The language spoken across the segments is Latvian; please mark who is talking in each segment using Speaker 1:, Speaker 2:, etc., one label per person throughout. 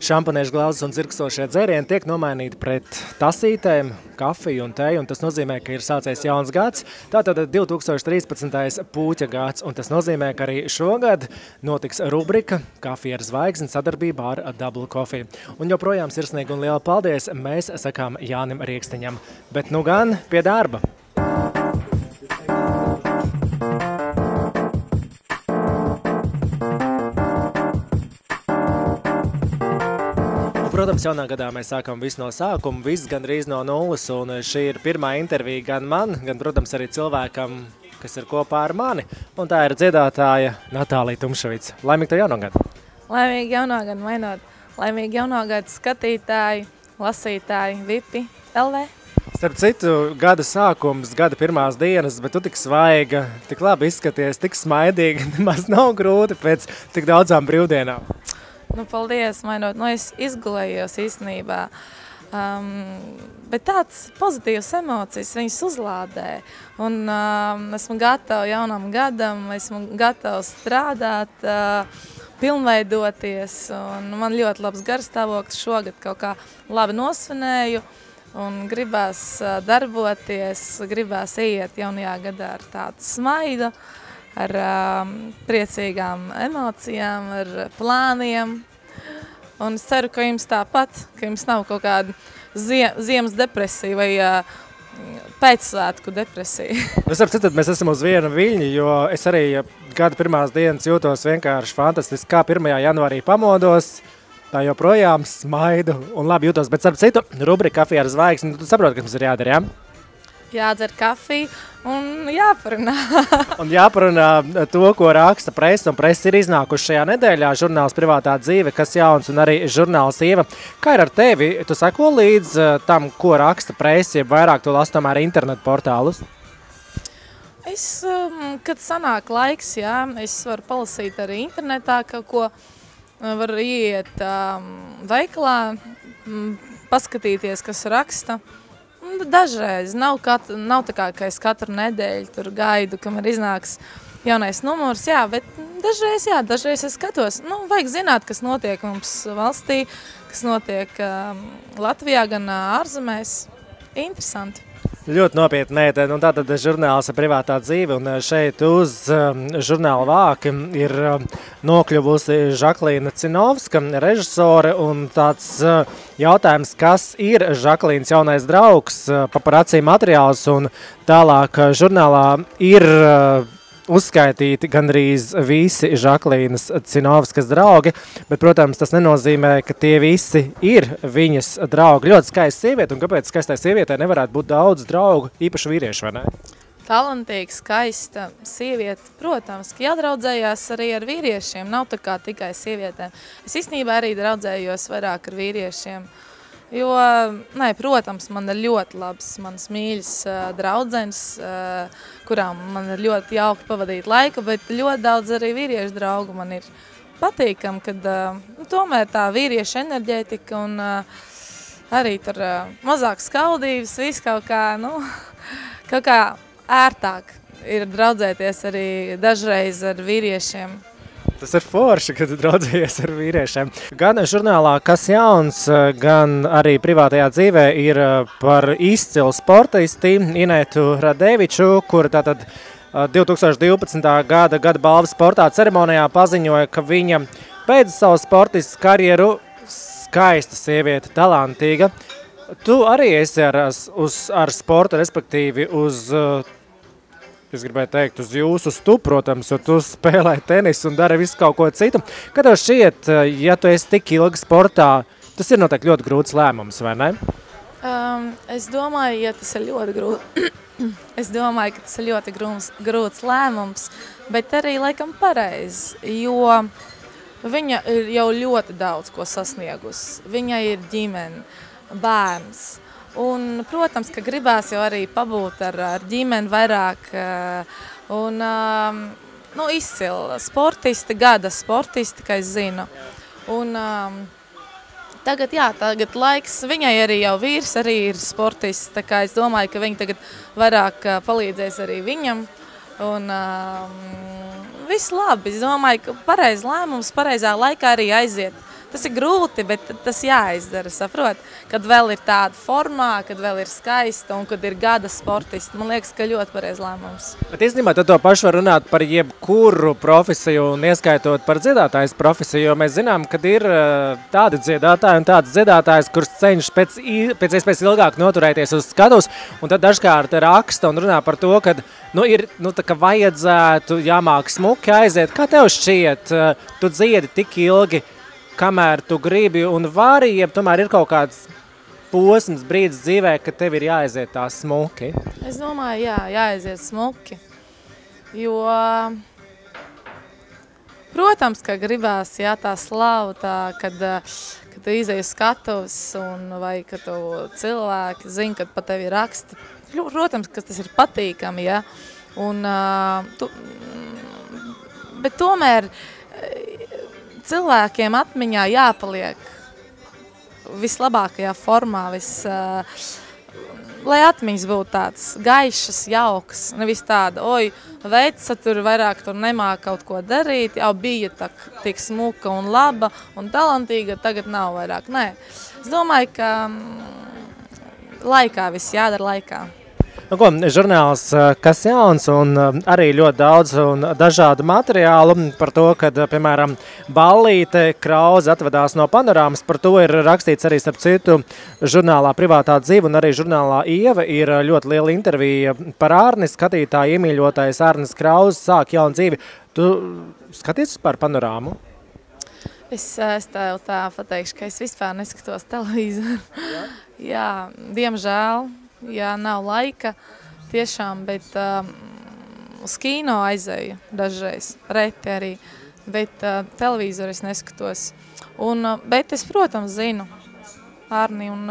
Speaker 1: Šampaniešu glāzes un dzirkstošie dzērieni tiek nomainīti pret tasītēm, kafiju un teju, un tas nozīmē, ka ir sācies jauns gads. Tātad 2013. Pūķa gads, un tas nozīmē, ka arī šogad notiks rubrika Kafija ar zvaigzni sadarbībā ar Double Coffee. Un joprojām sirsnīgi un liela paldies mēs sakām Jānim Riekstiņam. Bet nu gan pie darba! Protams, jaunā gadā mēs sākam visu no sākuma, viss gandrīz no nulles, un šī ir pirmā intervija gan man, gan, protams, arī cilvēkam, kas ir kopā ar mani, un tā ir dziedātāja Natālija Tumševica. Laimīgi tev jauno gadu!
Speaker 2: Laimīgi jauno gadu, mainot! Laimīgi jauno gadu skatītāji, lasītāji, Vipi, LV!
Speaker 1: Starp citu, gada sākums, gada pirmās dienas, bet tu tik svaiga, tik labi izskaties, tik smaidīga, nemaz nav grūti pēc tik daudzām brīvdienām.
Speaker 2: Nu, paldies, mainot. Nu, es izgulējos īstenībā, bet tāds pozitīvas emocijas viņas uzlādē. Un esmu gatava jaunam gadam, esmu gatava strādāt, pilnveidoties. Un man ļoti labs garstāvoklis šogad kaut kā labi nosvinēju. Un gribās darboties, gribās iet jaunajā gadā ar tādu smaidu, ar priecīgām emocijām, ar plāniem. Un es ceru, ka jums tāpat, ka jums nav kaut kāda ziemas depresija vai pēcsvētku depresija.
Speaker 1: Es saprotu, mēs esam uz viena viļņa, jo es arī gada pirmās dienas jūtos vienkārši fantastiski, kā 1. janvārī pamodos, tā joprojām smaidu un labi jūtos. Bet starp citu, rubrika Kafija ar zvaigzni, tu saproti, ka mums ir jādara, jā?
Speaker 2: Jādzer kafiju un jāparunā.
Speaker 1: Un jāparunā to, ko raksta presa, un presa ir iznākuši šajā nedēļā, žurnāls Privātā dzīve, kas jauns, un arī žurnāls Ieva. Kā ir ar tevi? Tu seko līdz tam, ko raksta presa, ja vairāk tu lasi tomēr internetu portālus?
Speaker 2: Es, kad sanāk laiks, jā, es varu palasīt arī internetā kaut ko, varu iet veikalā, paskatīties, kas raksta. Dažreiz nav tā kā, ka es katru nedēļu tur gaidu, kamēr iznāks jaunais numurs, jā, bet dažreiz es skatos. Nu, vajag zināt, kas notiek mums valstī, kas notiek Latvijā, gan ārzemēs. Interesanti.
Speaker 1: Ļoti nopietni meitene, un tātad žurnāls Privātā dzīve, un šeit uz žurnāla vāka ir nokļuvusi Žaklīna Cinovska, režisore, un tāds jautājums, kas ir Žaklīnas jaunais draugs, paparacī materiāls, un tālāk žurnālā ir uzskaitīti gandrīz visi Žaklīnas Cinovskas draugi, bet, protams, tas nenozīmē, ka tie visi ir viņas draugi. Ļoti skaista sieviete, un kāpēc skaistai sievietei nevarētu būt daudz draugu, īpaši vīrieši, vai ne?
Speaker 2: Talantīga, skaista sieviete, protams, ka jādraudzējās arī ar vīriešiem, nav tā kā tikai sievietēm. Es īstenībā arī draudzējos vairāk ar vīriešiem. Jo, nē, protams, man ir ļoti labs, manas mīļas draudzenes, kurām man ir ļoti jauki pavadīt laiku, bet ļoti daudz arī vīriešu draugu man ir patīkam, kad tomēr tā vīrieša enerģētika un arī tur mazāk skaudības, viss kaut kā ērtāk ir draudzēties arī dažreiz ar vīriešiem.
Speaker 1: Tas ir forši, kad draudzējies ar vīriešiem. Gan žurnālā Kas jauns, gan arī Privātajā dzīvē ir par izcilu sportisti Inetu Radeviču, kur tātad 2012. gada balvas sportā ceremonijā paziņoja, ka viņa beidz savu sportistu karjeru. Skaista sieviete, talantīga. Tu arī esi ar sportu, respektīvi uz... Es gribēju teikt, uz jūsu stu, protams, jo tu spēlē tenisu un dari visu kaut ko citu. Kad tev šķiet, ja tu esi tik ilgi sportā, tas ir noteikti ļoti grūts lēmums, vai ne?
Speaker 2: Es domāju, ja tas ir ļoti grūti. Es domāju, ka tas ir ļoti grūts lēmums, bet arī laikam pareizi, jo viņa ir jau ļoti daudz ko sasniegusi. Viņa ir ģimene, bērns. Un, protams, ka gribās jau arī pabūt ar ģimeni vairāk un izcila sportisti, gada sportisti, kā es zinu. Un tagad laiks, viņai arī jau vīrs arī ir sportists, tā kā es domāju, ka viņi tagad vairāk palīdzēs arī viņam. Un viss labi, es domāju, ka pareiz lēmums, pareizā laikā arī aiziet tas ir grūti, bet tas jāizdara, saprot? Kad vēl ir tāda formā, kad vēl ir skaista un kad ir gada sportisti. Man liekas, ka ļoti pareiz lēmums.
Speaker 1: Bet īstenībā to pašu var runāt par jebkuru profesiju un ieskaitot par dziedātājas profesiju, jo mēs zinām, kad ir tādi dziedātāji un tādas dziedātājas, kuras cenšas pēc iespējas ilgāk noturēties uz skatus, un tad dažkārt raksta un runā par to, ka ir tā kā vajadzētu jāmāk smuki aiziet. Kā tev šķiet, tu dziedi tik ilgi, kamēr tu gribi un vari, ja tomēr ir kaut kāds posms, brīdis dzīvē, ka tev ir jāaiziet tā smuki?
Speaker 2: Es domāju, jāaiziet smuki, jo, protams, ka gribās, tā slava, kad tu izēji skatuves vai ka tu cilvēki zina, kad pa tevi raksti. Protams, ka tas ir patīkami, bet tomēr cilvēkiem atmiņā jāpaliek vislabākajā formā, lai atmiņas būtu tāds gaišas, jauks, nevis tāda, veica tur vairāk tur nemāk kaut ko darīt, jau bija tik smuka un laba un talantīga, tagad nav vairāk. Nē, es domāju, ka laikā viss jādara laikā.
Speaker 1: Žurnāls Kas jauns un arī ļoti daudz un dažādu materiālu par to, kad, piemēram, Ballīte Krauze atvedās no Panorāmas. Par to ir rakstīts arī, starp citu, žurnālā Privātā dzīve un arī žurnālā Ieva ir ļoti liela intervija par Ārni. Skatītāji iemīļotais Ārnis Krauze sāk jaunu dzīvi. Tu skaties par Panorāmu?
Speaker 2: Es tev tā pateikšu, ka es vispār neskatos televizoru. Jā, diemžēl. Jā, nav laika tiešām, bet uz kino aizēju dažreiz, reti arī, bet televizoru es neskatos. Bet es, protams, zinu Ārni un,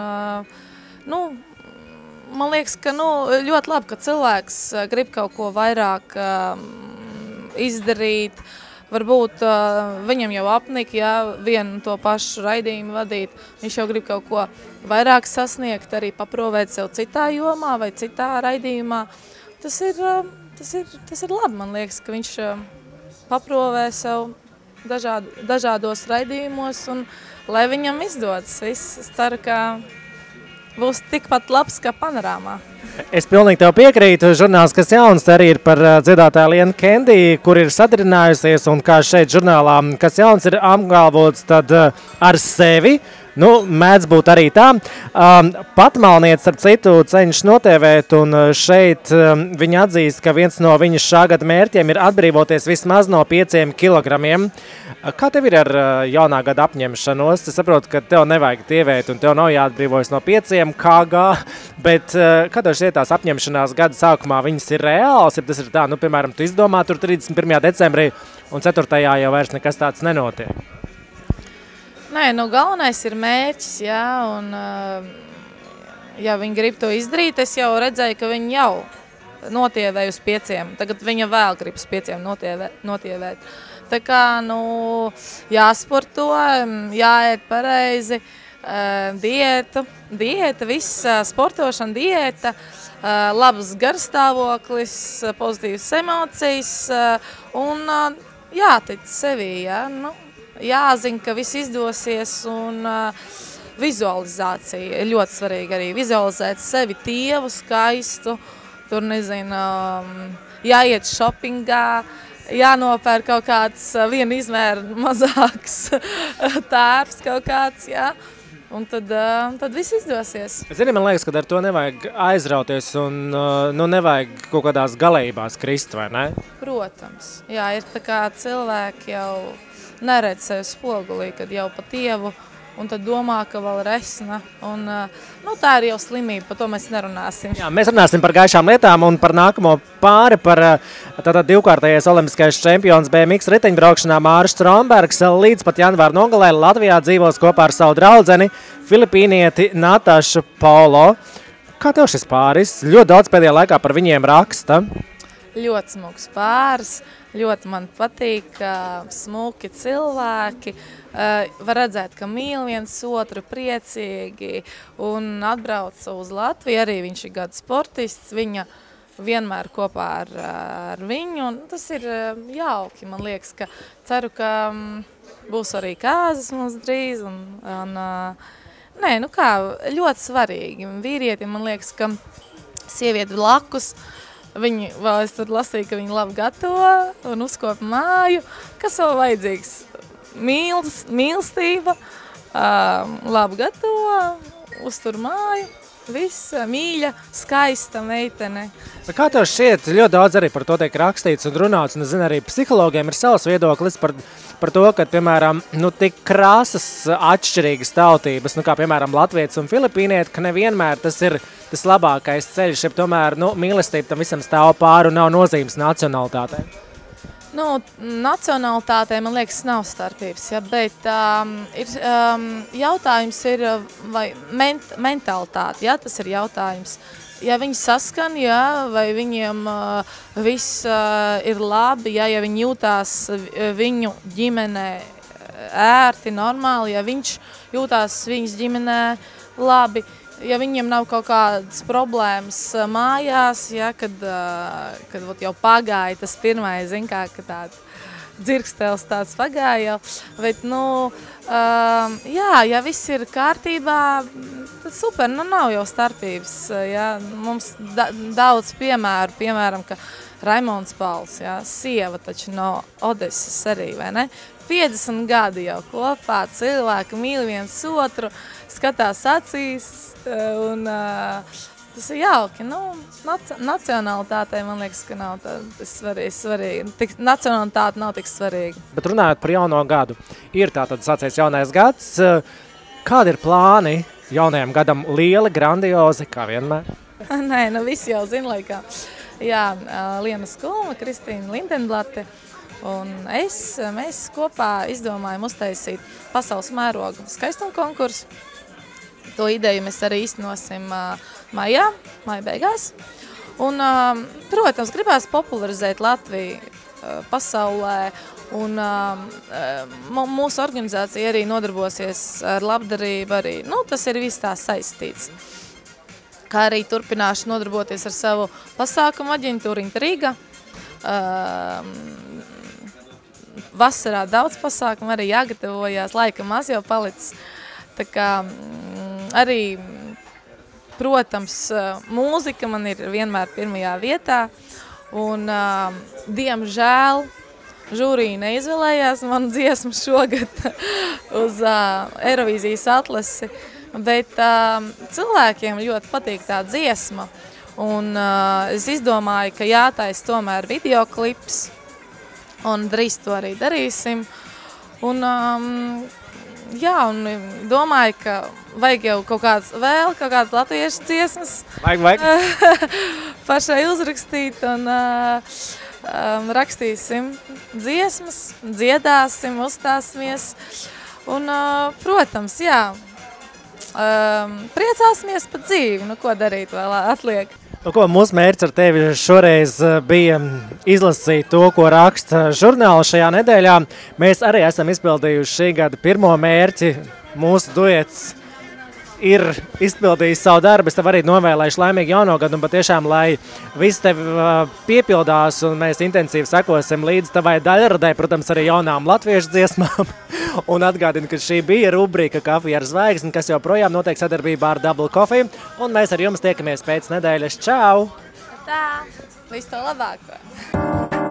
Speaker 2: man liekas, ka ļoti labi, ka cilvēks grib kaut ko vairāk izdarīt. Varbūt viņam jau apnika, vienu to pašu raidījumu vadīt. Viņš jau grib kaut ko vairāk sasniegt, arī paprovēt sev citā jomā vai citā raidījumā. Tas ir labi, man liekas, ka viņš paprovē sev dažādos raidījumos un lai viņam izdodas viss. Es ceru, ka būs tikpat labs kā Panorāmā.
Speaker 1: Es pilnīgi tev piekrītu. Žurnāls Kas jauns arī ir par dziedātāju Lienu Kendi, kur ir sadarinājusies, un kā šeit žurnālā Kas jauns ir apgalvots, tad ar sevi, mēdz būt arī tā. Patmalniece, starp citu, cenšas notievēt, un šeit viņa atzīst, ka viens no viņas šā gada mērķiem ir atbrīvoties vismaz no 5 kilogramiem. Kā tev ir ar jaunā gada apņemšanos? Es saprotu, ka tev nevajag tievēt un tev nav jāatbrīvojas no 5 kg, bet kā tev šeit tās apņemšanās gada sākumā viņas ir reāls? Ja tas ir tā, piemēram, tu izdomā tur 31. decembrī un 4. jau vairs nekas tāds nenotiek?
Speaker 2: Nē, galvenais ir mērķis, un ja viņi grib to izdarīt, es jau redzēju, ka viņi jau notievēja uz 5. Tagad viņa vēl grib uz 5 notievēt. Tā kā, jāsporto, jāiet pareizi, diēta, viss sportošana, diēta, labs garstāvoklis, pozitīvas emocijas un jātic sevī, jāzina, ka viss izdosies un vizualizācija ir ļoti svarīga arī. Vizualizēt sevi tievu, skaistu, tur jāiet šopingā, jānopēr kaut kāds viena izmēra mazāks tērps kaut kāds, un tad viss izdosies.
Speaker 1: Zini, man liekas, ka ar to nevajag aizrauties un nevajag kaut kādās galējībās krist, vai ne?
Speaker 2: Protams, ir tā kā cilvēki jau neredz sevi spogulī, kad jau pa tievu, un tad domā, ka vēl resna. Un, tā ir jau slimība, par to mēs nerunāsim. Jā,
Speaker 1: mēs runāsim par gaišām lietām un par nākamo pāri, par tātad divkārtējais olimpiskais čempions BMX riteņbraukšanā Māris Strombergs līdz pat janvāra nogalē Latvijā dzīvos kopā ar savu draudzeni filipīnieti Natašu Paulo. Kā tev šis pāris? Ļoti daudz pēdējā laikā par viņiem raksta.
Speaker 2: Ļoti smuks pāris, ļoti man patīk, smuki cilvēki. Var redzēt, ka mīl viens otru priecīgi un atbrauca uz Latviju. Arī viņš ir gada sportists. Viņa vienmēr kopā ar viņu, un tas ir jauki. Man liekas, ka ceru, ka būs arī kāzas mums drīz, nē, nu kā, ļoti svarīgi. Vīrietim, man liekas, ka sievieti blakus, viņi, vēl es tur lasīju, ka viņi labi gatavo un uzkopa māju. Kas vēl vajadzīgs? Mīlestība, labi gatavo, uztur māju. Viss mīļa, skaista meitene.
Speaker 1: Kā tev šķiet, ļoti daudz arī par to tiek rakstīts un runāts, un es zinu, arī psihologiem ir savs viedoklis par to, ka, piemēram, tik krāsas atšķirīgas tautības, kā, piemēram, latvietis un filipīnieti, ka nevienmēr tas ir tas labākais ceļš, ja tomēr, mīlestība tam visam stāv pāri un nav nozīmes nacionalitātei.
Speaker 2: Nacionalitātei, man liekas, nav starpības, ja, bet jautājums ir, vai mentalitāte, ja, tas ir jautājums. Ja viņi saskan, ja, vai viņiem viss ir labi, ja viņi jūtās viņu ģimenē ērti, normāli, ja viņš jūtās viņas ģimenē labi, ja viņiem nav kaut kādas problēmas mājās, ja, kad jau pagāja tas pirmais, zin kā, ka tāds dzirkstēls tāds pagāja jau, bet, ja viss ir kārtībā, tad super, nav jau starpības, ja, mums daudz piemēram, ka Raimonds Pauls, ja, sieva taču no Odesas arī, vai ne? 50 gadi jau kopā, cilvēki mīl viens otru, skatās acīs, un tas ir jauki. Nacionalitātei, man liekas, ka nav tas svarīgi. Nacionalitāte nav tik svarīga.
Speaker 1: Bet runājot par jauno gadu, ir tātad sācies jaunais gads. Kādi ir plāni jaunajam gadam? Lieli, grandiozi, kā vienmēr?
Speaker 2: Nē, visi jau zina laikā. Jā, Liena Skulma, Kristīna Lindenblate un mēs kopā izdomājam uztaisīt pasaules mēroga skaistuma konkursu. To ideju mēs arī īstenosim maijā beigās. Un, protams, gribēs popularizēt Latviju pasaulē, un mūsu organizācija arī nodarbosies ar labdarību arī. Tas ir viss tā saistīts. Kā arī turpināšu nodarboties ar savu pasākumu aģentūru Intriga. Vasarā daudz pasākumu arī jāgatavojās, laika maz jau palicis. Tā kā arī, protams, mūzika man ir vienmēr pirmajā vietā, un, diemžēl, žūrija neizvēlējās manu dziesmu šogad uz Eirovīzijas atlasi, bet cilvēkiem ļoti patīk tā dziesma, un es izdomāju, ka jātais tomēr videoklips, un drīz to arī darīsim, un domāju, ka vajag jau kaut kādas latviešu dziesmas pašai uzrakstīt, un rakstīsim dziesmas, dziedāsim, uzstāsimies, un, protams, priecāsimies par dzīvi, ko darīt vēl atliek.
Speaker 1: Mūsu mērķis ar tevi šoreiz bija izlasīt to, ko raksta žurnāli šajā nedēļā. Mēs arī esam izpildījuši šī gada pirmo mērķi. Mūsu duets ir izpildījis savu darbu. Es tev arī novēlēšu laimīgu jauno gadu un patiešām, lai viss tev piepildās un mēs intensīvi sekosim līdz tavai daļradai, protams, arī jaunām latviešu dziesmām. Un atgādinu, ka šī bija rubrika Kafija ar zvaigzni, kas joprojām notiek sadarbībā ar Double Coffee. Un mēs ar jums tiekamies pēc nedēļas. Čau!
Speaker 2: Tā, visu to labāko!